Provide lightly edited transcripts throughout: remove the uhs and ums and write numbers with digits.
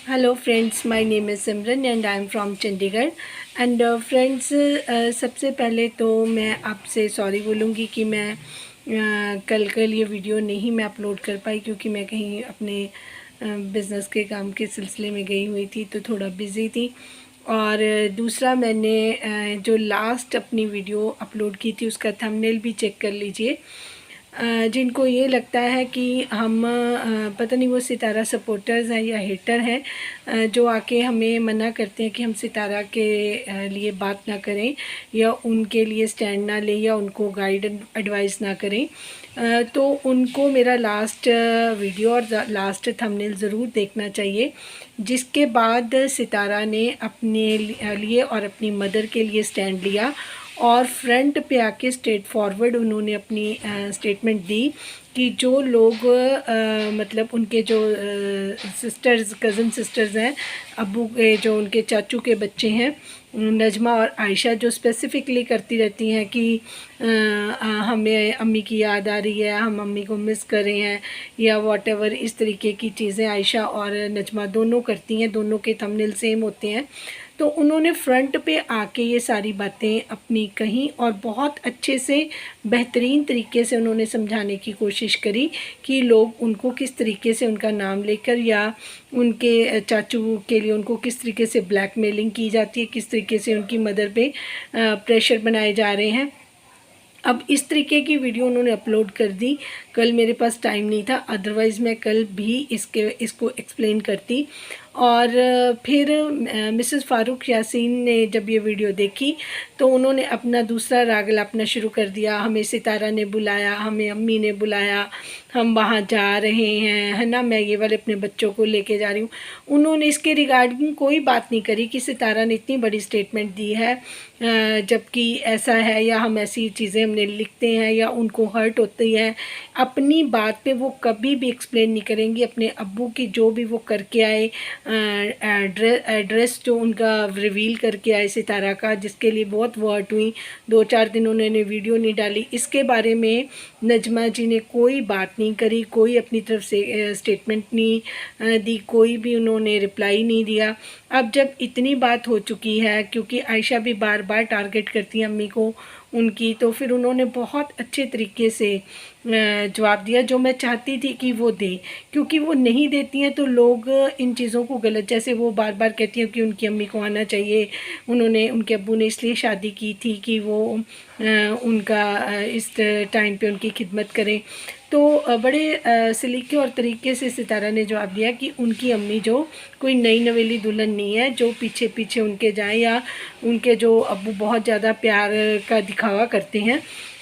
Hello friends, my name is Simran and I am from Chandigarh. And friends, सबसे पहले तो मैं आपसे सॉरी बोलूँगी कि मैं कल ये वीडियो नहीं मैं अपलोड कर पाई, क्योंकि मैं कहीं अपने बिज़नेस के काम के सिलसिले में गई हुई थी, तो थोड़ा बिज़ी थी। और दूसरा, मैंने जो लास्ट अपनी वीडियो अपलोड की थी उसका थंबनेल भी चेक कर लीजिए। जिनको ये लगता है कि हम पता नहीं वो सितारा सपोर्टर्स हैं या हेटर हैं, जो आके हमें मना करते हैं कि हम सितारा के लिए बात ना करें या उनके लिए स्टैंड ना लें या उनको गाइड एडवाइस ना करें, तो उनको मेरा लास्ट वीडियो और लास्ट थंबनेल ज़रूर देखना चाहिए, जिसके बाद सितारा ने अपने लिए और अपनी मदर के लिए स्टैंड लिया और फ्रंट पे आके स्ट्रेट फॉरवर्ड उन्होंने अपनी स्टेटमेंट दी कि जो लोग मतलब उनके जो सिस्टर्स, कज़न सिस्टर्स हैं, अब्बू के जो उनके चाचू के बच्चे हैं, नजमा और आयशा, जो स्पेसिफ़िकली करती रहती हैं कि हमें अम्मी की याद आ रही है, हम अम्मी को मिस कर रहे हैं या वॉटेवर, इस तरीके की चीज़ें आयशा और नजमा दोनों करती हैं, दोनों के थंबनेल सेम होते हैं। तो उन्होंने फ्रंट पे आके ये सारी बातें अपनी कहीं और बहुत अच्छे से बेहतरीन तरीके से उन्होंने समझाने की कोशिश करी कि लोग उनको किस तरीके से उनका नाम लेकर या उनके चाचू के लिए उनको किस तरीके से ब्लैकमेलिंग की जाती है, किस तरीके से उनकी मदर पे प्रेशर बनाए जा रहे हैं। अब इस तरीके की वीडियो उन्होंने अपलोड कर दी। कल मेरे पास टाइम नहीं था, अदरवाइज़ मैं कल भी इसको एक्सप्लेन करती। और फिर मिसेस फ़ारूक यासीन ने जब ये वीडियो देखी तो उन्होंने अपना दूसरा राग लापना शुरू कर दिया। हमें सितारा ने बुलाया, हमें अम्मी ने बुलाया, हम वहाँ जा रहे हैं, है ना, मैं ये वाले अपने बच्चों को लेके जा रही हूँ। उन्होंने इसके रिगार्डिंग कोई बात नहीं करी कि सितारा ने इतनी बड़ी स्टेटमेंट दी है, जबकि ऐसा है या हम ऐसी चीज़ें हमने लिखते हैं या उनको हर्ट होती है। अपनी बात पे वो कभी भी एक्सप्लेन नहीं करेंगी। अपने अब्बू की जो भी वो करके आए, एड्रेस जो उनका रिवील करके आए सितारा का, जिसके लिए बहुत वो हर्ट हुई, 2-4 दिन उन्होंने वीडियो नहीं डाली, इसके बारे में नजमा जी ने कोई बात नहीं करी, कोई अपनी तरफ से स्टेटमेंट नहीं दी, कोई भी उन्होंने रिप्लाई नहीं दिया। अब जब इतनी बात हो चुकी है, क्योंकि आयशा भी बार बार टारगेट करती है अम्मी को उनकी, तो फिर उन्होंने बहुत अच्छे तरीके से जवाब दिया, जो मैं चाहती थी कि वो दें, क्योंकि वो नहीं देती हैं तो लोग इन चीज़ों को गलत, जैसे वो बार बार कहती हैं कि उनकी अम्मी को आना चाहिए, उन्होंने उनके अब्बू ने इसलिए शादी की थी कि वो उनका इस टाइम पे उनकी खिदमत करें। तो बड़े सलीके और तरीके से सितारा ने जवाब दिया कि उनकी अम्मी जो कोई नई नवेली दुल्हन नहीं है जो पीछे पीछे उनके जाएं, या उनके जो अब्बू बहुत ज़्यादा प्यार का दिखावा करते हैं।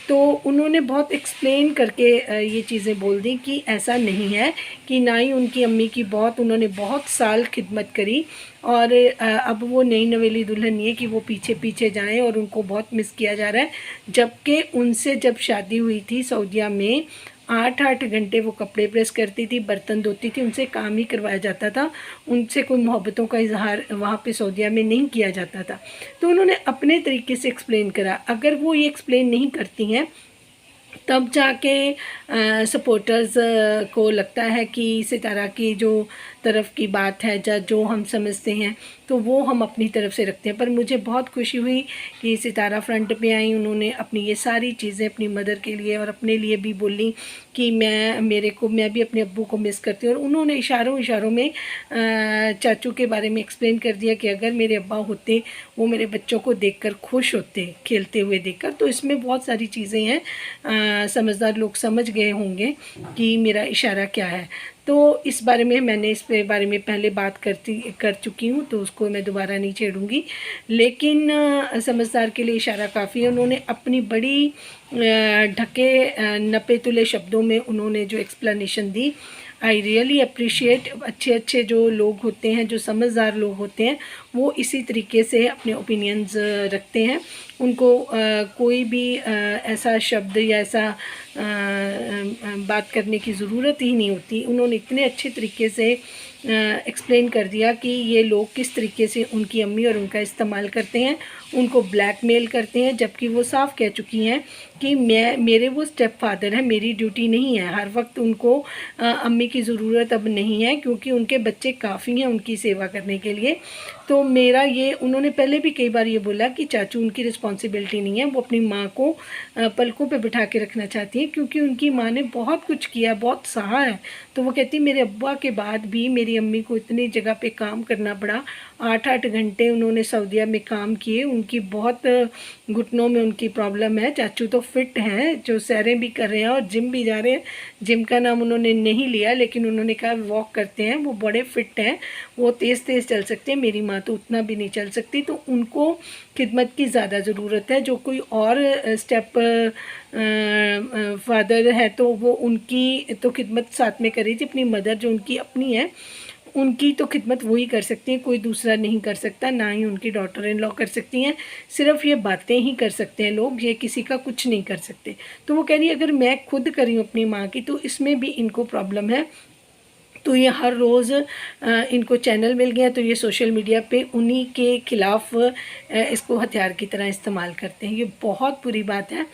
तो उन्होंने बहुत एक्सप्लेन करके ये चीज़ें बोल दी कि ऐसा नहीं है, कि ना ही उनकी अम्मी की उन्होंने बहुत साल खिदमत करी और अब वो नई नवेली दुल्हन नहीं है कि वो पीछे पीछे जाएं और उनको बहुत मिस किया जा रहा है। जबकि उनसे जब शादी हुई थी सऊदीया में, 8-8 घंटे वो कपड़े प्रेस करती थी, बर्तन धोती थी, उनसे काम ही करवाया जाता था, उनसे कोई मोहब्बतों का इजहार वहाँ पे सऊदीया में नहीं किया जाता था। तो उन्होंने अपने तरीके से एक्सप्लेन करा। अगर वो ये एक्सप्लेन नहीं करती हैं तब जाके सपोर्टर्स को लगता है कि सितारा की जो तरफ की बात है, जो हम समझते हैं, तो वो हम अपनी तरफ से रखते हैं। पर मुझे बहुत खुशी हुई कि सितारा फ्रंट पे आई, उन्होंने अपनी ये सारी चीज़ें अपनी मदर के लिए और अपने लिए भी बोली कि मैं भी अपने अब्बू को मिस करती हूँ। और उन्होंने इशारों इशारों में चाचू के बारे में एक्सप्लेन कर दिया कि अगर मेरे अब्बा होते, वो मेरे बच्चों को देखकर खुश होते, खेलते हुए देखकर। तो इसमें बहुत सारी चीज़ें हैं, समझदार लोग समझ गए होंगे कि मेरा इशारा क्या है। तो इस बारे में मैंने इस बारे में पहले बात कर चुकी हूँ, तो उसको मैं दोबारा नहीं छेड़ूंगी। लेकिन समझदार के लिए इशारा काफ़ी है। उन्होंने अपनी बड़ी ढके नपे तुले शब्दों में उन्होंने जो explanation the, I really appreciate. अच्छे अच्छे जो लोग होते हैं, जो समझदार लोग होते हैं, वो इसी तरीके से अपने ओपिनियंस रखते हैं। उनको कोई भी ऐसा शब्द या ऐसा बात करने की ज़रूरत ही नहीं होती। उन्होंने इतने अच्छे तरीके से एक्सप्लेन कर दिया कि ये लोग किस तरीके से उनकी अम्मी और उनका इस्तेमाल करते हैं, उनको ब्लैकमेल करते हैं, जबकि वो साफ़ कह चुकी हैं कि मेरे वो स्टेप फादर हैं, मेरी ड्यूटी नहीं है। हर वक्त उनको अम्मी की ज़रूरत अब नहीं है, क्योंकि उनके बच्चे काफ़ी हैं उनकी सेवा करने के लिए। तो मेरा ये, उन्होंने पहले भी कई बार ये बोला कि चाचू उनकी रिस्पॉन्सिबिलिटी नहीं है, वो अपनी माँ को पलकों पे बिठा के रखना चाहती है, क्योंकि उनकी माँ ने बहुत कुछ किया, बहुत सहा है। तो वो कहती मेरे अब्बा के बाद भी मेरी अम्मी को इतनी जगह पे काम करना पड़ा। 8-8 घंटे उन्होंने सऊदीया में काम किए। उनकी बहुत घुटनों में उनकी प्रॉब्लम है। चाचू तो फिट हैं, जो सैरें भी कर रहे हैं और जिम भी जा रहे हैं। जिम का नाम उन्होंने नहीं लिया, लेकिन उन्होंने कहा वॉक करते हैं, वो बड़े फिट हैं, वो तेज़ तेज़ चल सकते हैं। मेरी माँ तो उतना भी नहीं चल सकती। तो उनको खिदमत की ज़्यादा ज़रूरत है। जो कोई और स्टेप फादर है तो वो उनकी तो खिदमत साथ में करी थी। अपनी मदर जो उनकी अपनी है, उनकी तो खिदमत वही कर सकती हैं, कोई दूसरा नहीं कर सकता, ना ही उनकी डॉटर इन लॉ कर सकती हैं। सिर्फ ये बातें ही कर सकते हैं लोग, ये किसी का कुछ नहीं कर सकते। तो वो कह रही है अगर मैं खुद करी हूँ अपनी माँ की, तो इसमें भी इनको प्रॉब्लम है। तो ये हर रोज़ इनको चैनल मिल गया, तो ये सोशल मीडिया पे उन्हीं के ख़िलाफ़ इसको हथियार की तरह इस्तेमाल करते हैं। ये बहुत बुरी बात है,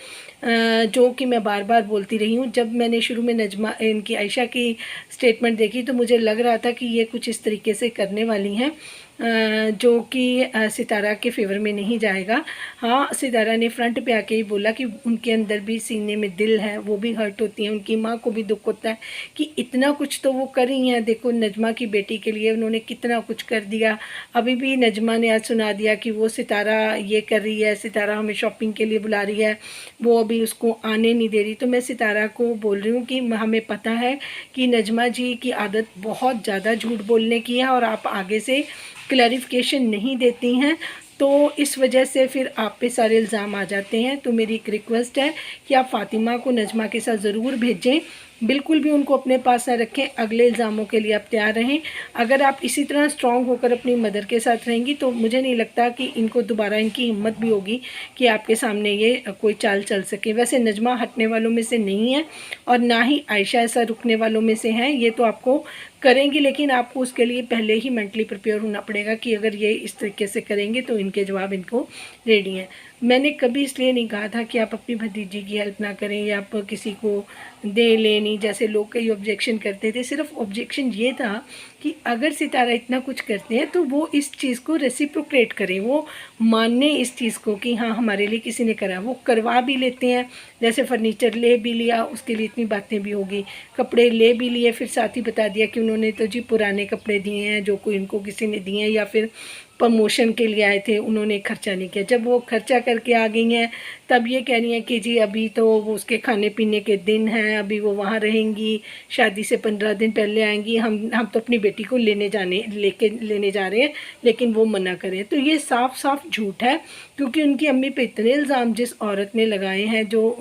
जो कि मैं बार बार बोलती रही हूँ। जब मैंने शुरू में नजमा इनकी आयशा की स्टेटमेंट देखी, तो मुझे लग रहा था कि ये कुछ इस तरीके से करने वाली हैं, जो कि सितारा के फेवर में नहीं जाएगा। हाँ, सितारा ने फ्रंट पे आके ही बोला कि उनके अंदर भी सीने में दिल है, वो भी हर्ट होती हैं, उनकी माँ को भी दुख होता है कि इतना कुछ तो वो कर रही हैं। देखो नजमा की बेटी के लिए उन्होंने कितना कुछ कर दिया। अभी भी नजमा ने आज सुना दिया कि वो सितारा ये कर रही है, सितारा हमें शॉपिंग के लिए बुला रही है, वो अभी उसको आने नहीं दे रही। तो मैं सितारा को बोल रही हूँ कि हमें पता है कि नजमा जी की आदत बहुत ज़्यादा झूठ बोलने की है, और आप आगे से क्लैरिफिकेशन नहीं देती हैं, तो इस वजह से फिर आप पे सारे इल्ज़ाम आ जाते हैं। तो मेरी एक रिक्वेस्ट है कि आप फ़ातिमा को नजमा के साथ ज़रूर भेजें, बिल्कुल भी उनको अपने पास ना रखें। अगले इल्ज़ामों के लिए आप तैयार रहें। अगर आप इसी तरह स्ट्रॉन्ग होकर अपनी मदर के साथ रहेंगी, तो मुझे नहीं लगता कि इनको दोबारा इनकी हिम्मत भी होगी कि आपके सामने ये कोई चाल चल सके। वैसे नजमा हटने वालों में से नहीं है, और ना ही आयशा ऐसा रुकने वालों में से हैं। ये तो आपको करेंगी, लेकिन आपको उसके लिए पहले ही मेंटली प्रिपेयर होना पड़ेगा कि अगर ये इस तरीके से करेंगे तो इनके जवाब इनको रेडी हैं। मैंने कभी इसलिए नहीं कहा था कि आप अपनी भतीजी की हेल्प ना करें या आप किसी को दे लेनी, जैसे लोग कई ऑब्जेक्शन करते थे। सिर्फ ऑब्जेक्शन ये था कि अगर सितारा इतना कुछ करते हैं तो वो इस चीज़ को रेसिप्रोकेट करें, वो माने इस चीज़ को कि हाँ हमारे लिए किसी ने करा। वो करवा भी लेते हैं, जैसे फर्नीचर ले भी लिया, उसके लिए इतनी बातें भी होगी, कपड़े ले भी लिए, फिर साथ ही बता दिया कि उन्होंने तो जी पुराने कपड़े दिए हैं जो कोई इनको किसी ने दिए हैं, या फिर प्रमोशन के लिए आए थे, उन्होंने खर्चा नहीं किया। जब वो खर्चा करके आ गई हैं, तब ये कह रही हैं कि जी अभी तो वो उसके खाने पीने के दिन हैं, अभी वो वहाँ रहेंगी, शादी से 15 दिन पहले आएंगी, हम तो अपनी बेटी को लेने जा रहे हैं, लेकिन वो मना करें। तो ये साफ साफ झूठ है, क्योंकि उनकी अम्मी पे इतने इल्ज़ाम जिस औरत ने लगाए हैं, जो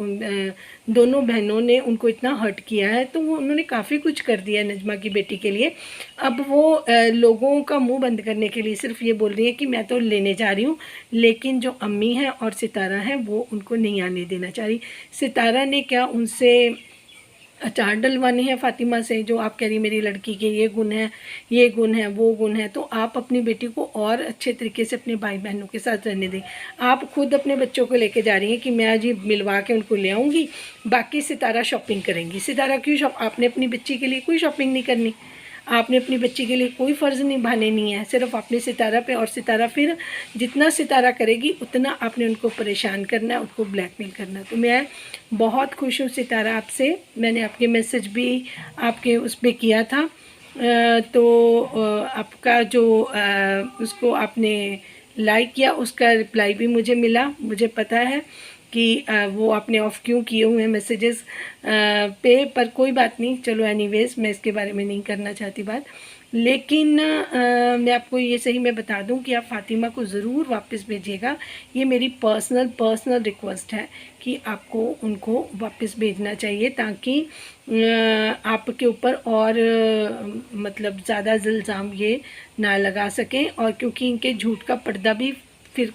दोनों बहनों ने उनको इतना हर्ट किया है, तो वो उन्होंने काफ़ी कुछ कर दिया है नजमा की बेटी के लिए। अब वो लोगों का मुंह बंद करने के लिए सिर्फ ये बोल रही है कि मैं तो लेने जा रही हूँ, लेकिन जो अम्मी हैं और सितारा हैं वो उनको नहीं आने देना चाह रही। सितारा ने क्या उनसे अचार डलवाने हैं फ़ातिमा से, जो आप कह रही मेरी लड़की के ये गुण है, ये गुण है, वो गुण है। तो आप अपनी बेटी को और अच्छे तरीके से अपने भाई बहनों के साथ रहने दें। आप खुद अपने बच्चों को लेके जा रही हैं कि मैं आज ही मिलवा के उनको ले आऊँगी, बाकी सितारा शॉपिंग करेंगी। सितारा क्यों आपने अपनी बच्ची के लिए कोई शॉपिंग नहीं करनी, आपने अपनी बच्ची के लिए कोई फ़र्ज़ निभाने नहीं है, सिर्फ आपने सितारा पे, और सितारा फिर जितना सितारा करेगी उतना आपने उनको परेशान करना है, उनको ब्लैकमेल करना है। तो मैं बहुत खुश हूँ सितारा आपसे, मैंने आपके मैसेज भी आपके उस पर किया था, तो आपका जो उसको आपने लाइक किया, उसका रिप्लाई भी मुझे मिला। मुझे पता है कि वो आपने ऑफ़ क्यों किए हुए हैं मैसेजेस पे, पर कोई बात नहीं, चलो एनीवेज़ मैं इसके बारे में नहीं करना चाहती बात। लेकिन मैं आपको ये सही मैं बता दूं कि आप फ़ातिमा को ज़रूर वापस भेजिएगा। ये मेरी पर्सनल रिक्वेस्ट है कि आपको उनको वापस भेजना चाहिए, ताकि आपके ऊपर और मतलब ज़्यादा इल्ज़ाम ये ना लगा सकें, और क्योंकि इनके झूठ का पर्दा भी फिर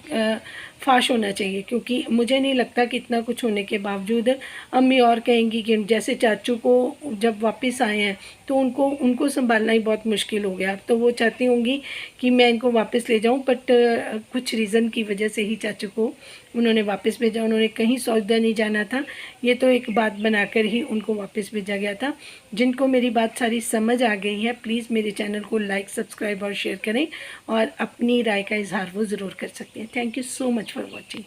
फाश होना चाहिए, क्योंकि मुझे नहीं लगता कि इतना कुछ होने के बावजूद अम्मी और कहेंगी कि जैसे चाचू को जब वापस आए हैं तो उनको संभालना ही बहुत मुश्किल हो गया। तो वो चाहती होंगी कि मैं इनको वापस ले जाऊं, बट कुछ रीज़न की वजह से ही चाचू को उन्होंने वापस भेजा। उन्होंने कहीं सौदा नहीं जाना था, ये तो एक बात बनाकर ही उनको वापस भेजा गया था। जिनको मेरी बात सारी समझ आ गई है, प्लीज़ मेरे चैनल को लाइक, सब्सक्राइब और शेयर करें, और अपनी राय का इजहार वो ज़रूर कर सकते हैं। Thank you so much for watching.